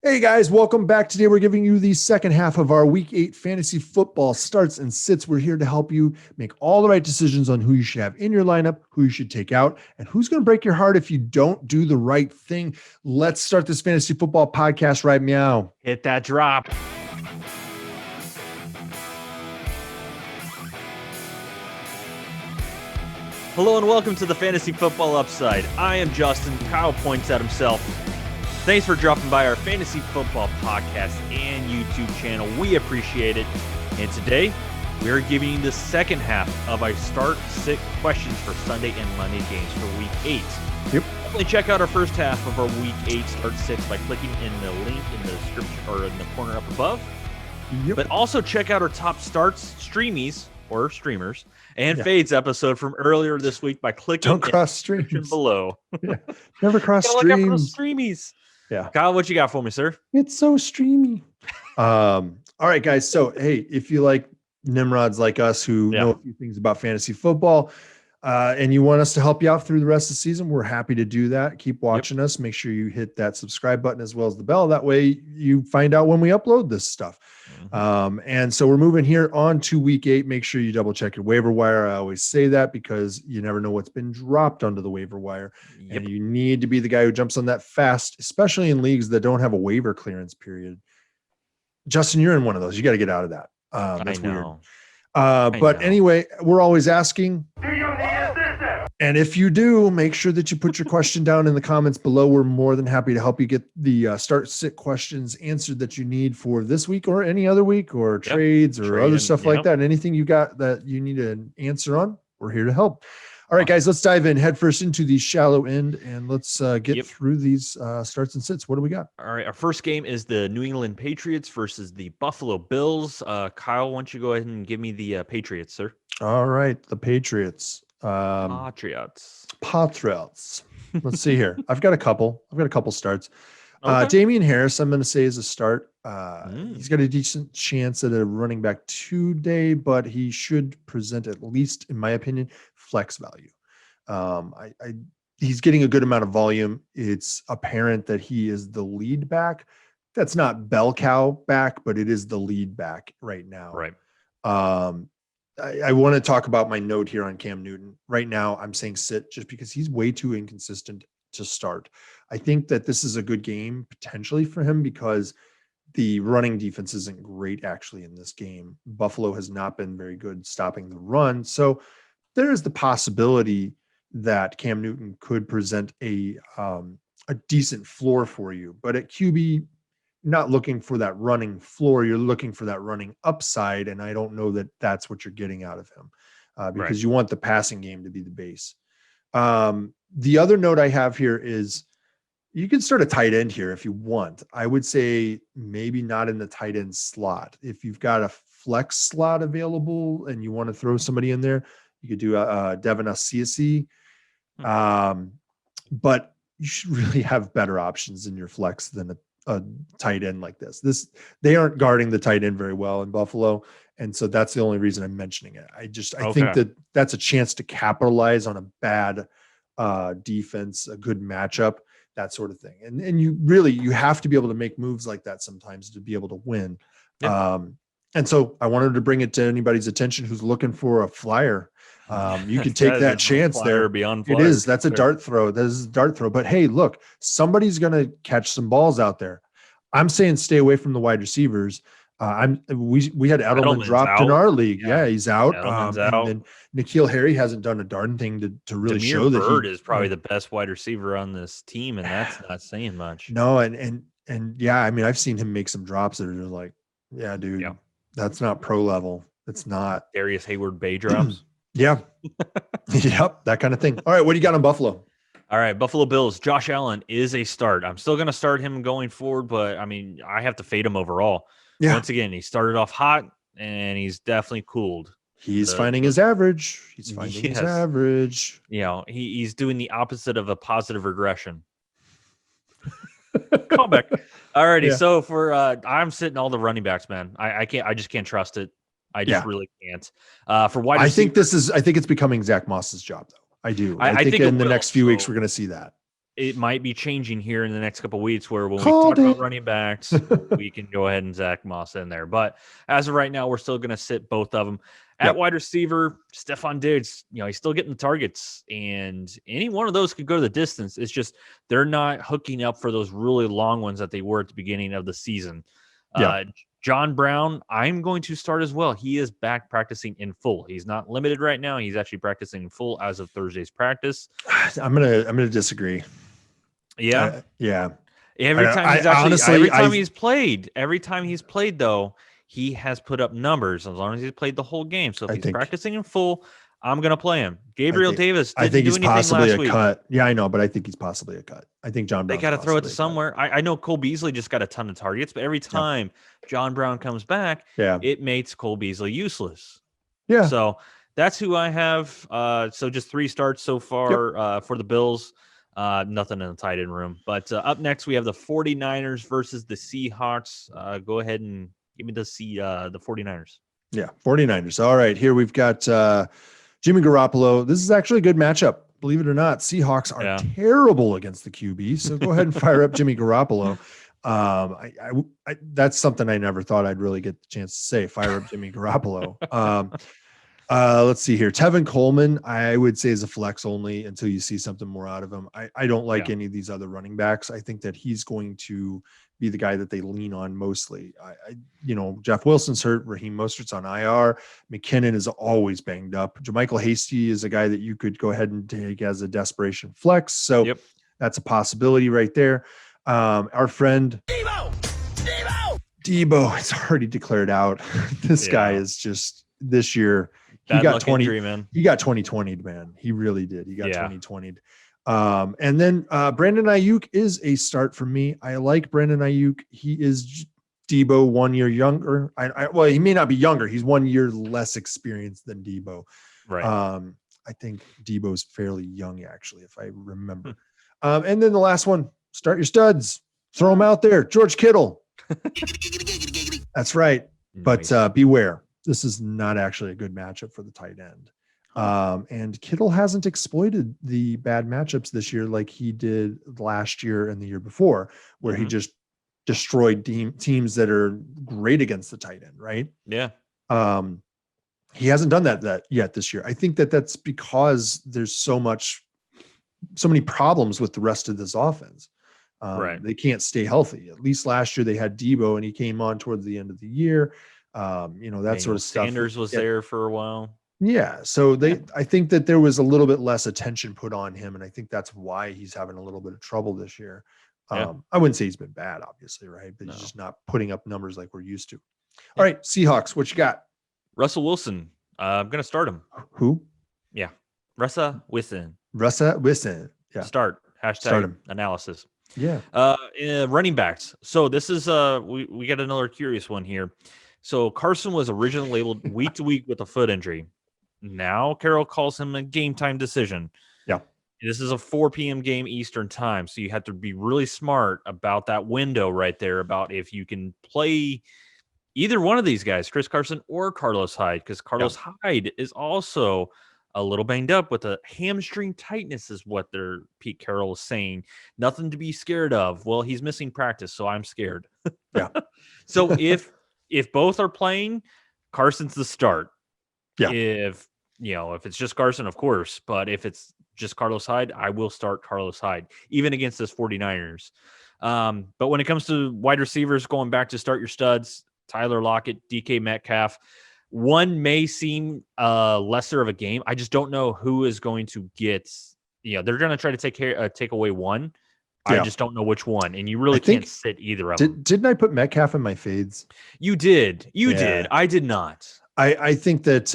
Hey guys, welcome back. Today we're giving you the second half of our Week 8 fantasy football starts and sits. We're here to help you make all the right decisions on who you should have in your lineup, who you should take out, and who's going to break your heart if you don't do the right thing. Let's start this fantasy football podcast right meow. Hit that drop. Hello and welcome to the Fantasy Football Upside. I am Justin. Kyle points at himself. Thanks for dropping by our Fantasy Football podcast and YouTube channel. We appreciate it. And today, we are giving you the second half of our start-sit questions for Sunday and Monday games for Week 8. Yep. Definitely check out our first half of our Week 8 start-sits by clicking in the link in the description or in the corner up above. Yep. But also check out our top starts, streamies, or streamers, and fades episode from earlier this week by clicking Don't cross in the description streams below. Yeah. Never cross Look out for those streams. streamies. Yeah. Kyle, what you got for me, sir? It's so streamy. All right, guys. So, hey, if you like Nimrods like us who know a few things about fantasy football, and you want us to help you out through the rest of the season, we're happy to do that. Keep watching us. Make sure you hit that subscribe button as well as the bell. That way you find out when we upload this stuff. And so we're moving here on to Week 8. Make sure you double check your waiver wire. I always say that because you never know what's been dropped onto the waiver wire. And you need to be the guy who jumps on that fast, especially in leagues that don't have a waiver clearance period. Justin, you're in one of those. You got to get out of that. That's weird. But anyway, we're always asking, and if you do, make sure that you put your question down in the comments below. We're more than happy to help you get the start-sit questions answered that you need for this week or any other week or trades or other stuff like that. Anything you got that you need an answer on, we're here to help. All right, guys, let's dive in head first into the shallow end, and let's get through these starts and sits. What do we got? All right, our first game is the New England Patriots versus the Buffalo Bills. Kyle, why don't you go ahead and give me the Patriots, sir? All right, the Patriots. Patriots. Let's see here. I've got a couple starts. Damian Harris, I'm going to say, is a start. He's got a decent chance at a running back today, but he should present, at least in my opinion, flex value. He's getting a good amount of volume. It's apparent that he is the lead back. That's not bell cow back, but it is the lead back right now. Right. I want to talk about my note here on Cam Newton. Right now, I'm saying sit just because he's way too inconsistent to start. I think that this is a good game potentially for him because the running defense isn't great actually in this game. Buffalo has not been very good stopping the run. So there is the possibility that Cam Newton could present a decent floor for you. But at QB, not looking for that running floor, you're looking for that running upside, and I don't know that that's what you're getting out of him because you want the passing game to be the base. The other note I have here is you can start a tight end here if you want. I would say maybe not in the tight end slot. If you've got a flex slot available and you want to throw somebody in there, you could do Devin Asiasi. But you should really have better options in your flex than a tight end like this. They aren't guarding the tight end very well in Buffalo. And so that's the only reason I'm mentioning it. I think that that's a chance to capitalize on a bad defense, a good matchup, that sort of thing. And you have to be able to make moves like that sometimes to be able to win. And so I wanted to bring it to anybody's attention who's looking for a flyer. You can take that chance there. Beyond it is. That's a dart throw. That is a dart throw. But hey, look, somebody's going to catch some balls out there. I'm saying stay away from the wide receivers. We had Edelman dropped in our league. Yeah, he's out. And then N'Keal Harry hasn't done a darn thing to really Demir show that Bird is probably the best wide receiver on this team, and that's not saying much. No, and yeah, I mean, I've seen him make some drops that are just like, yeah, dude, that's not pro level. It's not Darius Hayward Bay drops. Yeah. Yep. That kind of thing. All right. What do you got on Buffalo? All right. Buffalo Bills. Josh Allen is a start. I'm still going to start him going forward, but I mean, I have to fade him overall. Yeah. Once again, he started off hot and he's definitely cooled. He's finding his average. He's finding his average. You know, he's doing the opposite of a positive regression. Callback. All righty. So I'm sitting all the running backs, man. I just can't trust it. I just really can't. For wide receiver, I think it's becoming Zach Moss's job, though. I do. I think in the next few weeks we're going to see that. it might be changing here in the next couple of weeks where when we talk about running backs, we can go ahead and Zach Moss in there. But as of right now, we're still going to sit both of them. At wide receiver, Stephon Diggs, he's still getting the targets, and any one of those could go the distance. It's just they're not hooking up for those really long ones that they were at the beginning of the season. John Brown, I'm going to start as well. He is back practicing in full. He's not limited right now. He's actually practicing in full as of Thursday's practice. I'm gonna disagree. Yeah. Every time he's played though, he has put up numbers as long as he's played the whole game. So if he's practicing in full, I'm going to play him. Gabriel Davis didn't do anything possibly last week. Cut. Yeah, I know, but I think he's possibly a cut. I think John Brown. They got to throw it to somewhere. I know Cole Beasley just got a ton of targets, but every time John Brown comes back, it makes Cole Beasley useless. Yeah. So that's who I have. So just 3 starts so far for the Bills. Nothing in the tight end room. But up next, we have the 49ers versus the Seahawks. Go ahead and give me the 49ers. Yeah, 49ers. All right, here we've got Jimmy Garoppolo. This is actually a good matchup. Believe it or not, Seahawks are terrible against the QB. So go ahead and fire up Jimmy Garoppolo. That's something I never thought I'd really get the chance to say. Fire up Jimmy Garoppolo. Let's see here. Tevin Coleman, I would say, is a flex only until you see something more out of him. I don't like any of these other running backs. I think that he's going to be the guy that they lean on mostly. Jeff Wilson's hurt. Raheem Mostert's on IR. McKinnon is always banged up. JaMychal Hasty is a guy that you could go ahead and take as a desperation flex. So that's a possibility right there. Our friend Debo is already declared out. This guy is just this year. He got 20. Injury, man. He got 2020'd, man. He really did. He got 2020'd. And then Brandon Ayuk is a start for me. I like Brandon Ayuk. He is Debo 1 year younger. Well, he may not be younger. He's 1 year less experienced than Debo. Right. I think Debo's fairly young, actually, if I remember. And then the last one, start your studs. Throw them out there. George Kittle. That's right. Nice. But beware. This is not actually a good matchup for the tight end. And Kittle hasn't exploited the bad matchups this year like he did last year and the year before, where he just destroyed teams that are great against the tight end, right? Yeah. He hasn't done that yet this year. I think that's because there's so many problems with the rest of this offense. They can't stay healthy. At least last year they had Debo and he came on towards the end of the year. That sort of stuff. Sanders was there for a while. Yeah. So I think that there was a little bit less attention put on him. And I think that's why he's having a little bit of trouble this year. I wouldn't say he's been bad, obviously, right? But he's just not putting up numbers like we're used to. All right. Seahawks, what you got? Russell Wilson. I'm going to start him. Who? Yeah. Russell Wilson. Yeah. Start him. Analysis. Yeah. Running backs. So this is we got another curious one here. So Carson was originally labeled week to week with a foot injury. Now Carroll calls him a game time decision. Yeah. This is a 4 p.m. game Eastern time. So you have to be really smart about that window right there about if you can play either one of these guys, Chris Carson or Carlos Hyde, because Carlos Hyde is also a little banged up with a hamstring tightness is what Pete Carroll is saying. Nothing to be scared of. Well, he's missing practice, so I'm scared. Yeah. So if both are playing, Carson's the start. Yeah. If it's just Carson, of course. But if it's just Carlos Hyde, I will start Carlos Hyde, even against this 49ers. But when it comes to wide receivers, going back to start your studs, Tyler Lockett, DK Metcalf, one may seem lesser of a game. I just don't know who is going to get. They're going to try to take away one. I just don't know which one, and you really can't sit either of them. Didn't I put Metcalf in my fades? You did. You did. I did not. I think that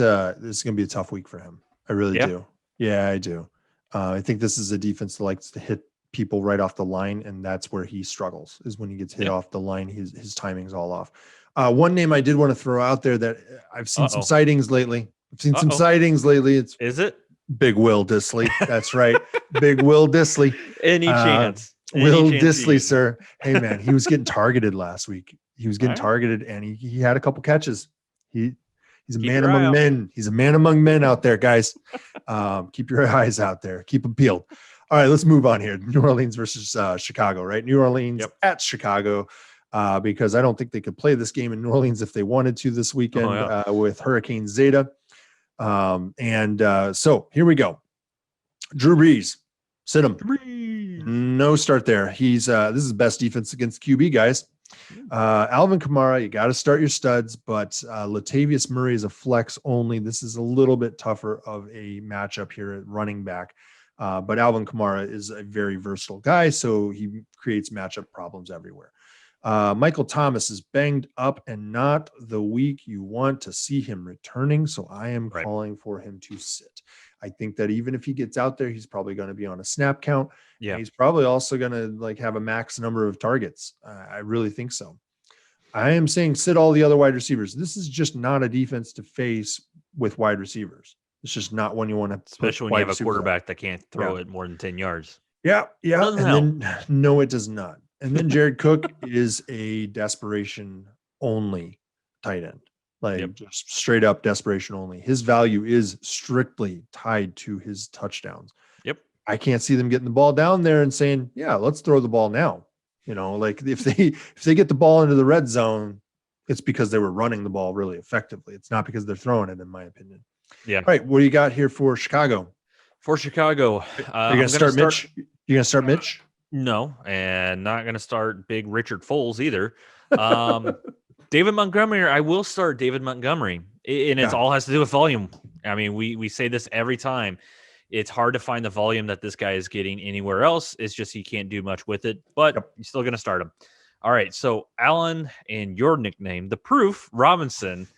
this is going to be a tough week for him. I really do. Yeah, I do. I think this is a defense that likes to hit people right off the line, and that's where he struggles, is when he gets hit off the line. His timing's all off. One name I did want to throw out there that I've seen some sightings lately. Is it Big Will Dissly? That's right. Big Will Dissly. Any chance? Will Dissly, sir. Hey, man, he was getting targeted last week. He was getting targeted, and he had a couple catches. He's a man among men. He's a man among men out there, guys. Keep your eyes out there. Keep them peeled. All right, let's move on here. New Orleans versus Chicago, right? New Orleans at Chicago, because I don't think they could play this game in New Orleans if they wanted to this weekend with Hurricane Zeta. So here we go. Drew Brees, sit him. No start there. He's this is best defense against QB, guys. Alvin Kamara, you got to start your studs, but Latavius Murray is a flex only. This is a little bit tougher of a matchup here at running back. But Alvin Kamara is a very versatile guy, so he creates matchup problems everywhere. Michael Thomas is banged up and not the week you want to see him returning, so I am calling for him to sit. I think that even if he gets out there, he's probably going to be on a snap count. Yeah, he's probably also going to have a max number of targets. I really think so. I am saying sit all the other wide receivers. This is just not a defense to face with wide receivers. It's just not one you want to, especially when you have a quarterback that can't throw it more than 10 yards. Yeah. No, it does not. And then Jared Cook is a desperation only tight end, just straight up desperation only. His value is strictly tied to his touchdowns. Yep. I can't see them getting the ball down there and saying, yeah, let's throw the ball now. If they get the ball into the red zone, it's because they were running the ball really effectively. It's not because they're throwing it, in my opinion. Yeah. All right. What do you got here for Chicago? For Chicago, you're going to start Mitch? You're going to start Mitch? No, and not going to start big Richard Foles either. David Montgomery, I will start David Montgomery, and it all has to do with volume. I mean, we say this every time. It's hard to find the volume that this guy is getting anywhere else. It's just he can't do much with it, but you're still going to start him. All right, so Alan and your nickname, The Proof, Robinson,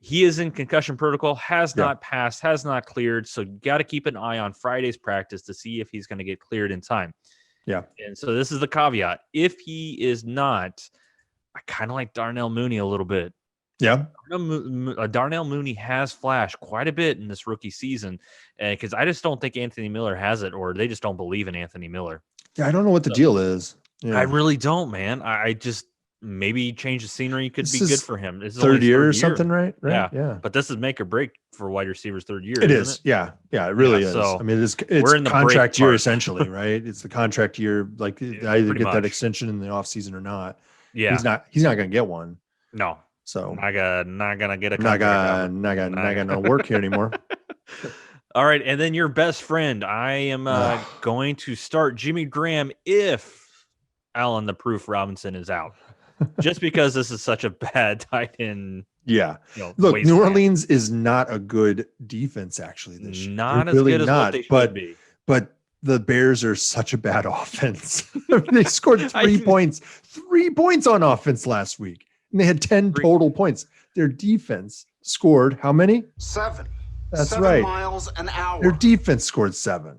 he is in concussion protocol, has not passed, has not cleared, so you got to keep an eye on Friday's practice to see if he's going to get cleared in time. Yeah. And so this is the caveat. If he is not, I kind of like Darnell Mooney a little bit. Yeah. Darnell Mooney has flashed quite a bit in this rookie season because I just don't think Anthony Miller has it, or they just don't believe in Anthony Miller. Yeah, I don't know what the deal is. Yeah. I really don't, man. I just maybe change the scenery could be good for him. This is third year or something, right? Yeah. But this is make or break for wide receivers third year. It is. Yeah. Yeah, it really is. So I mean, it's we're in the contract year essentially, right? It's the contract year. Like I either get that extension in the offseason or not. Yeah. He's not going to get one. No. So not gonna get a contract. Not gonna work here anymore. All right, and then your best friend. I am going to start Jimmy Graham if Alan the Proof Robinson is out, just because this is such a bad tight end. Yeah, look, New Orleans is not a good defense actually this year. Not as good as what they should be. But the Bears are such a bad offense. They scored 3 points. 3 points on offense last week. And they had 10 total points. Their defense scored how many? 7. That's 7 right. miles an hour. Their defense scored 7.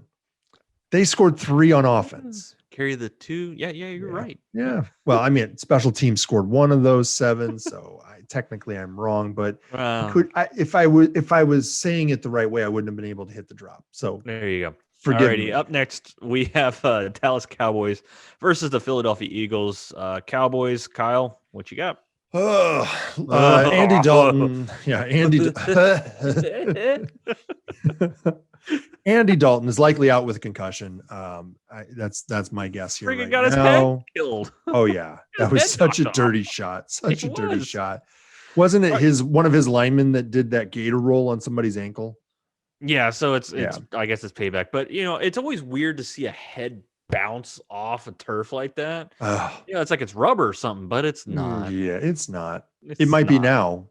They scored 3 on offense. Carry the 2. Yeah, you're right. Yeah. Well, I mean, special teams scored 1 of those 7, so technically I'm wrong. But if I was saying it the right way, I wouldn't have been able to hit the drop. So there you go. Forgive me. Up next, we have Dallas Cowboys versus the Philadelphia Eagles. Cowboys, Kyle, what you got? Andy Dalton. Yeah, Andy Dalton is likely out with a concussion. That's my guess here. Freaking got his head killed. Oh yeah, that was such a dirty shot. Such a dirty shot. Wasn't it one of his linemen that did that gator roll on somebody's ankle? Yeah, so it's I guess it's payback. But it's always weird to see a head bounce off a turf like that. It's like it's rubber or something, but it's not. Yeah, it's not. It might be now.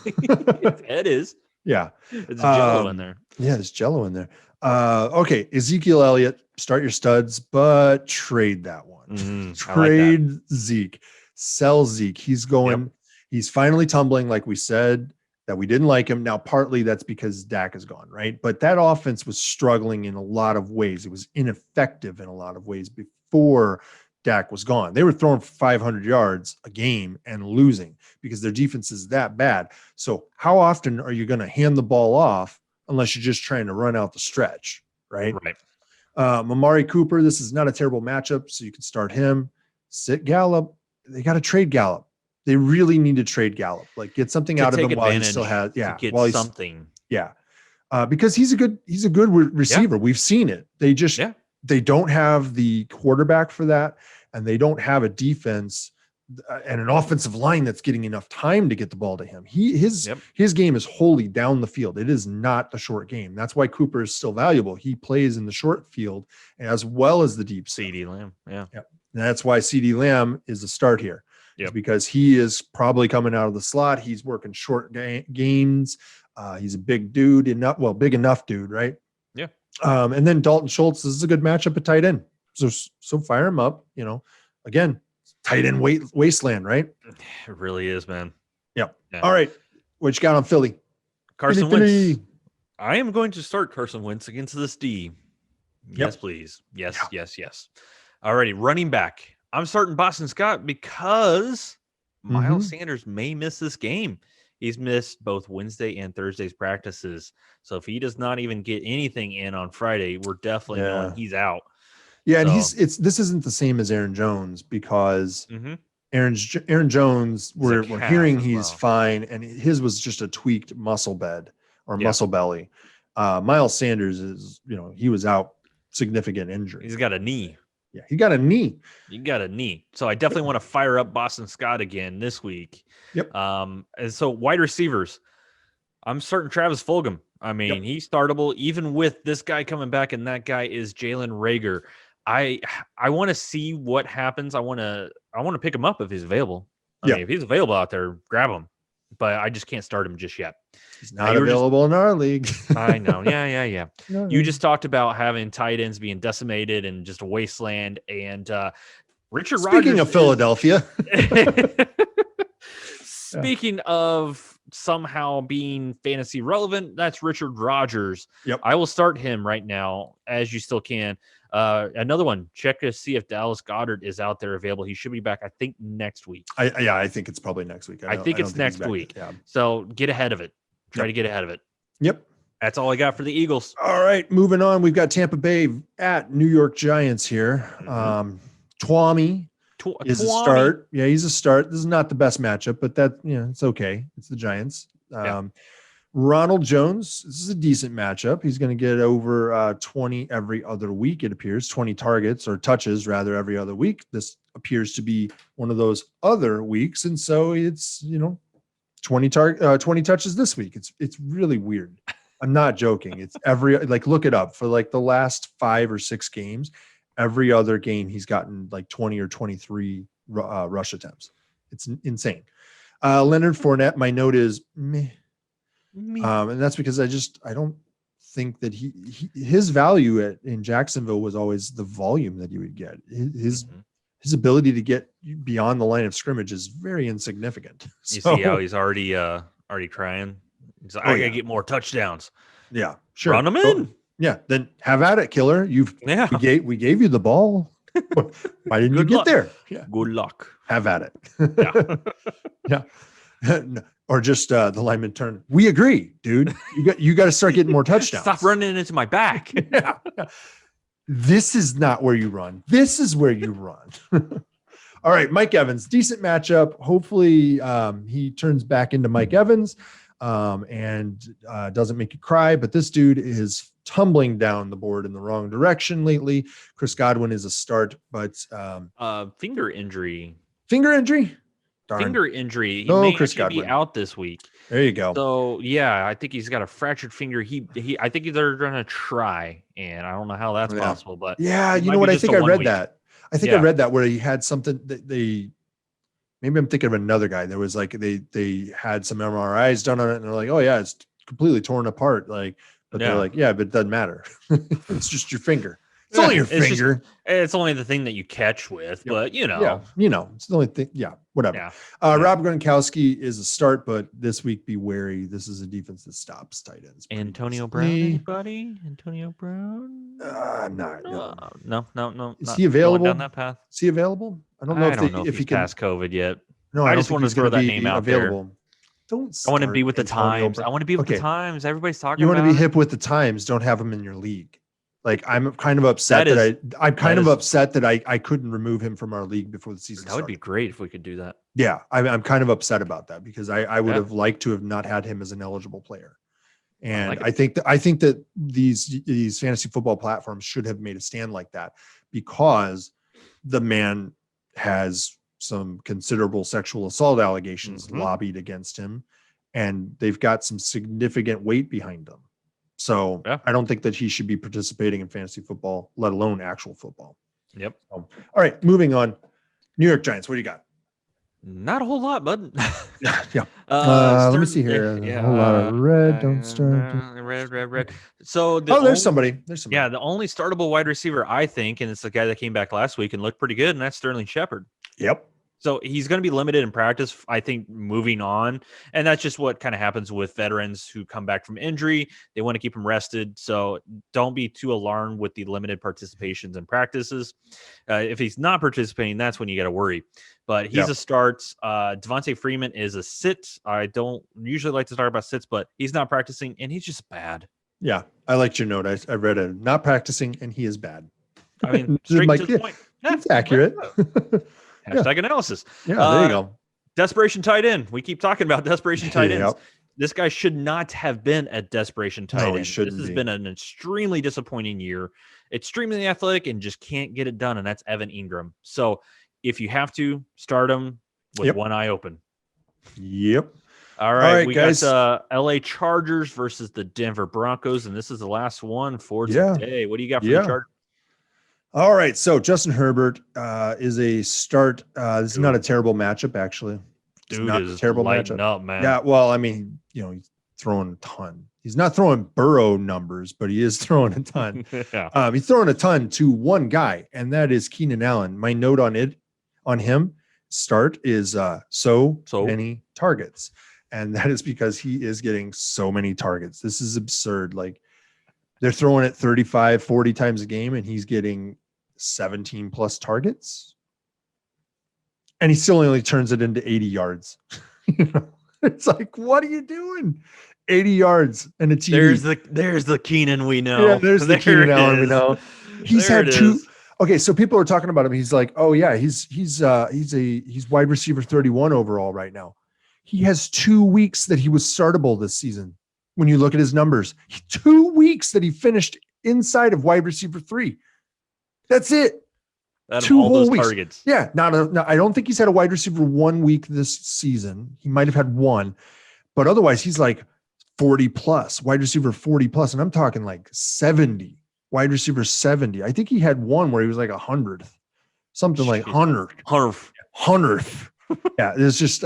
It is. Yeah. It's jello in there. Yeah, there's jello in there. Okay, Ezekiel Elliott, start your studs, but trade that one. Trade like Zeke. Sell Zeke. He's going, he's finally tumbling, like we said, that we didn't like him. Now, partly that's because Dak is gone, right? But that offense was struggling in a lot of ways. It was ineffective in a lot of ways before Dak was gone. They were throwing for 500 yards a game and losing because their defense is that bad. So how often are you going to hand the ball off unless you're just trying to run out the stretch, right? Right. Amari Cooper, this is not a terrible matchup, so you can start him. Sit Gallup. They got to trade Gallup. They really need to trade Gallup. Like get something out of him while he still has. Yeah, get something. Yeah, because he's a good receiver. Yeah. We've seen it. They just they don't have the quarterback for that, and they don't have a defense and an offensive line that's getting enough time to get the ball to him. His game is wholly down the field. It is not the short game. That's why Cooper is still valuable. He plays in the short field as well as the deep CeeDee Lamb. Yeah. And that's why CeeDee Lamb is the start here. Because he is probably coming out of the slot. He's working short gains. He's a big dude, big enough dude, right? Yeah. And then Dalton Schultz, this is a good matchup at tight end. So fire him up, again, tight end wasteland, right? It really is, man. Yeah. All right. What you got on Philly? Carson Wentz. I am going to start Carson Wentz against this D. Yes, please. Yes. All righty. Running back. I'm starting Boston Scott because Miles Sanders may miss this game. He's missed both Wednesday and Thursday's practices. So if he does not even get anything in on Friday, we're definitely knowing he's out. Yeah, and this isn't the same as Aaron Jones because Aaron Jones, we're hearing he's fine, and his was just a tweaked muscle bed or muscle belly. Miles Sanders is, he was out, significant injury. He's got a knee. Yeah, he got a knee. You got a knee. So I definitely want to fire up Boston Scott again this week. Yep. And so wide receivers, I'm starting Travis Fulgham. I mean, he's startable even with this guy coming back, and that guy is Jalen Reagor. I want to see what happens. I want to pick him up if he's available. I mean, if he's available out there, grab him. But I just can't start him just yet. He's not available in our league. I know. Yeah. No. You just talked about having tight ends being decimated and just a wasteland. And Richard Rodgers. Speaking of Philadelphia. Speaking of somehow being fantasy relevant, that's Richard Rodgers. Yep. I will start him right now, as you still can. Another one, check to see if Dallas Goedert is out there available. He should be back, I think, next week. I think it's probably next week. I think it's next week. Yeah. So get ahead of it. Try to get ahead of it. Yep. That's all I got for the Eagles. All right, moving on. We've got Tampa Bay at New York Giants here. Twommy is a start. Yeah, he's a start. This is not the best matchup, but it's okay. It's the Giants. Ronald Jones, this is a decent matchup. He's going to get over 20 every other week, it appears. 20 targets or touches, rather, every other week. This appears to be one of those other weeks, and so it's 20 touches this week. It's really weird. I'm not joking. It's look it up for the last 5 or 6 games. Every other game he's gotten 20 or 23 rush attempts. It's insane. Leonard Fournette, my note is meh. And that's because I don't think that his value in Jacksonville was always the volume that he would get. His ability to get beyond the line of scrimmage is very insignificant. You see how he's already crying? He's like, I gotta get more touchdowns. Yeah, sure. Run them in. Yeah, then have at it, killer. We gave you the ball. Why didn't you get there? Yeah. Good luck. Have at it. Yeah. No. Or just the lineman turn. We agree, dude. You got to start getting more touchdowns. Stop running into my back. Yeah. This is not where you run. This is where you run. All right, Mike Evans, decent matchup. Hopefully he turns back into Mike Evans and doesn't make you cry. But this dude is tumbling down the board in the wrong direction lately. Chris Godwin is a start, but finger injury. Darn. Finger injury. He may Chris actually be out this week. There you go. So yeah, I think he's got a fractured finger. I think they're gonna try, and I don't know how that's possible. But you know what? I think I read that. I read that where he had something that maybe I'm thinking of another guy. There was they had some MRIs done on it, and they're like, oh yeah, it's completely torn apart. But they're like, yeah, but it doesn't matter. It's just your finger. It's only your finger. It's only the thing that you catch with, but it's the only thing. Yeah, whatever. Yeah. Rob Gronkowski is a start, but this week be wary. This is a defense that stops tight ends. Antonio Brown, anybody? Antonio Brown? I'm not. No. Is he available? Down that path? Is he available? I don't know if he can pass COVID yet. No, I just want to throw that name out available. There. I want to be with the times. I want to be with the times. Everybody's talking. You want to be hip with the times. Don't have him in your league. I'm kind of upset that I couldn't remove him from our league before the season started. That would be great if we could do that. Yeah, I'm kind of upset about that because I would have liked to have not had him as an eligible player. And I think that these fantasy football platforms should have made a stand like that, because the man has some considerable sexual assault allegations lobbied against him, and they've got some significant weight behind them. So I don't think that he should be participating in fantasy football, let alone actual football. Yep. All right, moving on. New York Giants, what do you got? Not a whole lot, bud. Yeah. Let me see here. A whole lot of red. Don't start. Red. So there's somebody. Yeah, the only startable wide receiver, I think, and it's the guy that came back last week and looked pretty good, and that's Sterling Shepard. Yep. So he's going to be limited in practice, I think, moving on. And that's just what kind of happens with veterans who come back from injury. They want to keep them rested. So don't be too alarmed with the limited participations in practices. If he's not participating, that's when you got to worry. But he's a start. Devontae Freeman is a sit. I don't usually like to talk about sits, but he's not practicing, and he's just bad. Yeah, I liked your note. I read it. Not practicing, and he is bad. I mean, straight to the point. It's accurate. Hashtag analysis. Yeah, there you go. Desperation tight end. We keep talking about desperation tight ends. This guy should not have been a desperation tight end. This has been an extremely disappointing year. Extremely athletic and just can't get it done, and that's Evan Ingram. So if you have to, start him with one eye open. Yep. All right, we guys. Got LA Chargers versus the Denver Broncos, and this is the last one for today. What do you got for the Chargers? All right, so Justin Herbert is a start. This is not a terrible matchup, actually. It's not a terrible matchup. Up, man. Yeah, well, I mean, he's throwing a ton. He's not throwing Burrow numbers, but he is throwing a ton. He's throwing a ton to one guy, and that is Keenan Allen. My note on him start is so many targets, and that is because he is getting so many targets. This is absurd. Like, they're throwing it 35, 40 times a game, and he's getting 17 plus targets. And he still only turns it into 80 yards. It's like, what are you doing? 80 yards and a TD. There's the Keenan we know. Yeah, there's the Keenan Allen we know. He's had two. Okay, so people are talking about him. He's like, oh yeah, he's wide receiver 31 overall right now. He has 2 weeks that he was startable this season. When you look at his numbers, 2 weeks that he finished inside of wide receiver 3. That's it. Out of all those targets. Yeah. I don't think he's had a wide receiver 1 week this season. He might have had one, but otherwise he's like 40 plus, wide receiver 40 plus. And I'm talking like 70, wide receiver 70. I think he had one where he was like 100th, something like 100th. Yeah. It's just,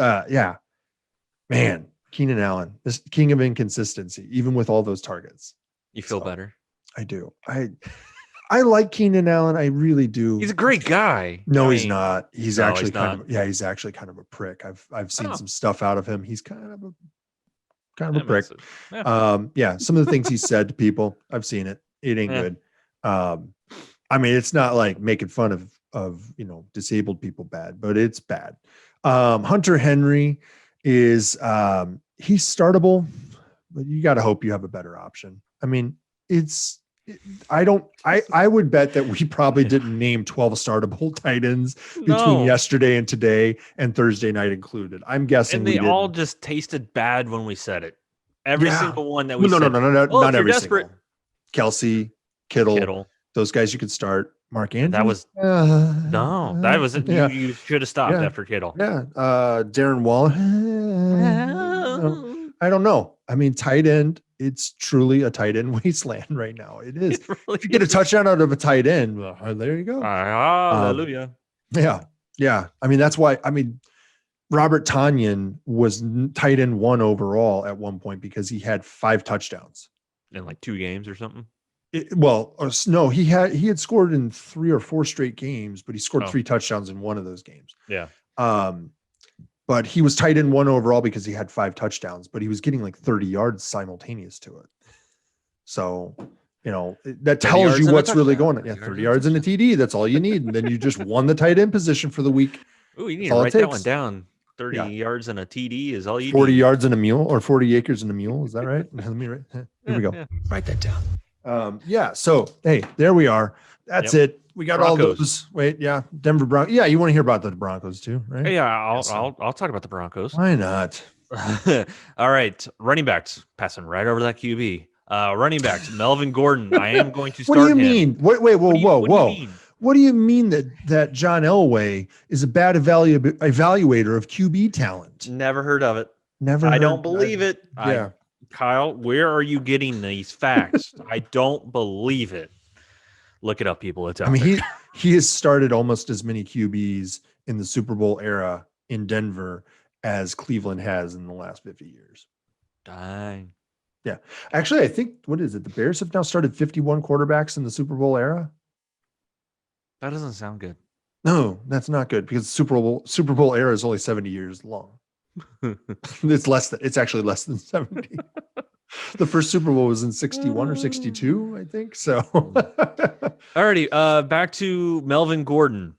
man. Keenan Allen, this king of inconsistency, even with all those targets. You feel better? I do. I like Keenan Allen. I really do. He's a great guy. No, he's not. He's actually kind of a prick. I've seen some stuff out of him. He's kind of a prick. Yeah. Some of the things he said to people, I've seen it. It ain't good. I mean, it's not like making fun of disabled people bad, but it's bad. Hunter Henry is he's startable, but you got to hope you have a better option. I mean, I would bet that we probably didn't name 12 startable tight ends between yesterday and today and Thursday night included. I'm guessing and they all just tasted bad when we said it. Every single one that we said. No, not every single. Kelsey, Kittle, those guys you could start. Mark Andrews. That was you should have stopped after Kittle. Yeah. Darren Waller. I don't know. I mean, tight end, it's truly a tight end wasteland right now. It is. It really if you get a touchdown out of a tight end, well, there you go. Hallelujah. Yeah. I mean, that's why, Robert Tonyan was tight end 1 overall at one point because he had 5 touchdowns. In like 2 games or something? He had scored in 3 or 4 straight games, but he scored 3 touchdowns in one of those games. Yeah. But he was tight end 1 overall because he had 5 touchdowns, but he was getting like 30 yards simultaneous to it. So, that tells you what's really going on. Yeah, 30 yards in a TD. That's all you need. And then you just won the tight end position for the week. Oh, you need to write that one down. 30 yards in a TD is all you 40 need. Yards in a mule or 40 acres in a mule. Is that right? Let me write. Here we go. Yeah. Write that down. So hey, there we are. That's it. We got Broncos. All those. Denver Broncos. Yeah, you want to hear about the Broncos too, right? Yeah, I'll talk about the Broncos. Why not? All right, running backs passing right over that QB. Running backs, Melvin Gordon. I am going to start him. What do you mean? Wait, whoa. What do you mean? What do you mean that John Elway is a bad evaluator of QB talent? Never heard of it. I don't believe it. Yeah. Kyle, where are you getting these facts? I don't believe it. Look it up, people. It's out there. He has started almost as many QBs in the Super Bowl era in Denver as Cleveland has in the last 50 years. Dang. Yeah. Actually, I think, what is it? The Bears have now started 51 quarterbacks in the Super Bowl era. That doesn't sound good. No, that's not good because Super Bowl era is only 70 years long. It's actually less than 70. The first Super Bowl was in 61 or 62, I think. So alrighty, back to Melvin Gordon.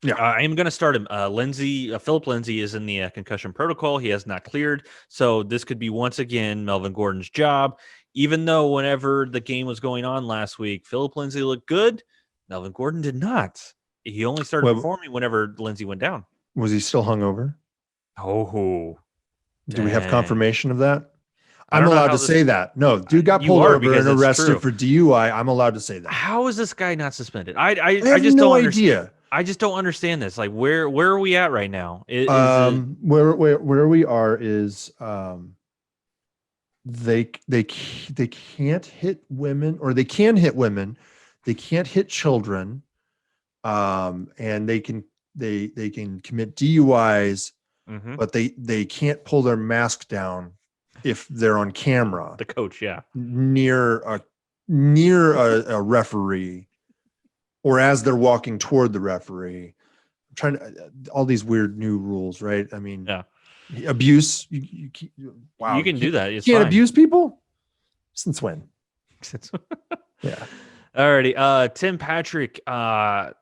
Yeah, I am going to start him. Philip Lindsay is in the concussion protocol. He has not cleared. So this could be once again Melvin Gordon's job. Even though whenever the game was going on last week, Philip Lindsay looked good, Melvin Gordon did not. He only started performing whenever Lindsay went down. Was he still hungover? Oh, do we have confirmation of that? I'm allowed to say that. No, dude got pulled over and arrested for DUI. I'm allowed to say that. How is this guy not suspended? I have just no don't idea. I just don't understand this. Like, where are we at right now? Where we are is they can't hit women, or they can hit women. They can't hit children, and they can commit DUIs, but they can't pull their mask down if they're on camera. The coach, yeah, near a referee, or as they're walking toward the referee. I'm trying to all these weird new rules, right? I mean, yeah, abuse. Wow, you can do that. You can't abuse people. Since when? Yeah. Alrighty, Tim Patrick. I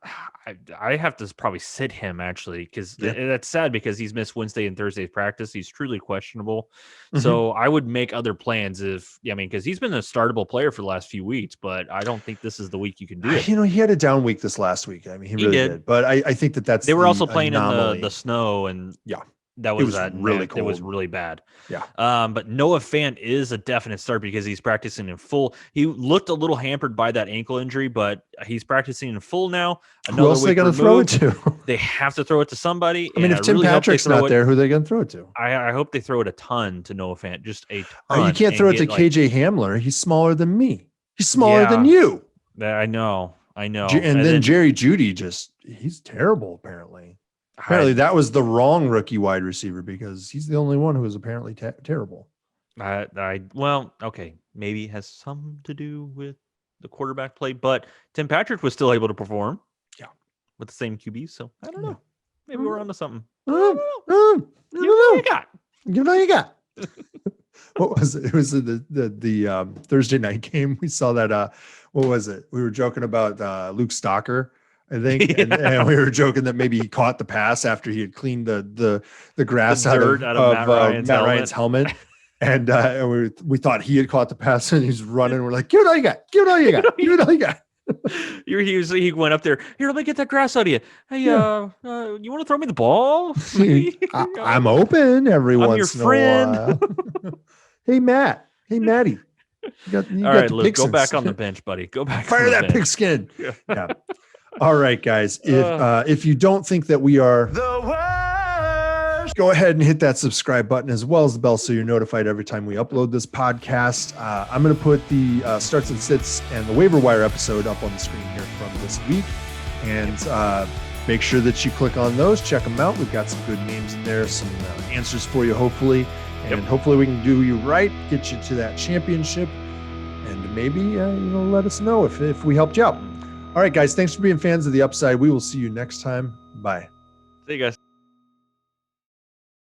have to probably sit him actually because that's sad because he's missed Wednesday and Thursday's practice. He's truly questionable. So I would make other plans because he's been a startable player for the last few weeks, but I don't think this is the week you can do it. He had a down week this last week. I mean, he really did. But I think that's they were also playing in the snow and that was really cold. It was really bad. Yeah. But Noah Fant is a definite start because he's practicing in full. He looked a little hampered by that ankle injury, but he's practicing in full now. Who else are they going to throw it to? They have to throw it to somebody. I mean, if Tim Patrick's not there, who are they going to throw it to? I hope they throw it a ton to Noah Fant, just a ton. You can't throw it to KJ Hamler. He's smaller than me. He's smaller than you. I know. And then Jerry Jeudy he's terrible, apparently. Apparently, that was the wrong rookie wide receiver because he's the only one who was apparently terrible. Okay, maybe it has something to do with the quarterback play, but Tim Patrick was still able to perform. Yeah, with the same QB. So I don't know. Maybe we're onto something. You know you got. What was it? It was the Thursday night game. We saw that. What was it? We were joking about Luke Stalker, I think, and we were joking that maybe he caught the pass after he had cleaned the grass out of Matt Ryan's helmet. And we thought he had caught the pass and he's running. We're like, give it all you got. Give it all you got. Give it all you got. He went up there. Here, let me get that grass out of you. Hey, you want to throw me the ball? I'm open every once in a while. Hey, Matt. Hey, Matty. All right, Luke, go back on the bench, buddy. Go back. Fire that pigskin. Yeah. All right, guys. If you don't think that we are the worst, go ahead and hit that subscribe button as well as the bell so you're notified every time we upload this podcast. I'm going to put the starts and sits and the waiver wire episode up on the screen here from this week. And make sure that you click on those, check them out. We've got some good names in there, some answers for you, hopefully. And hopefully we can do you right, get you to that championship, and maybe let us know if we helped you out. All right, guys, thanks for being fans of The Upside. We will see you next time. Bye. See you guys.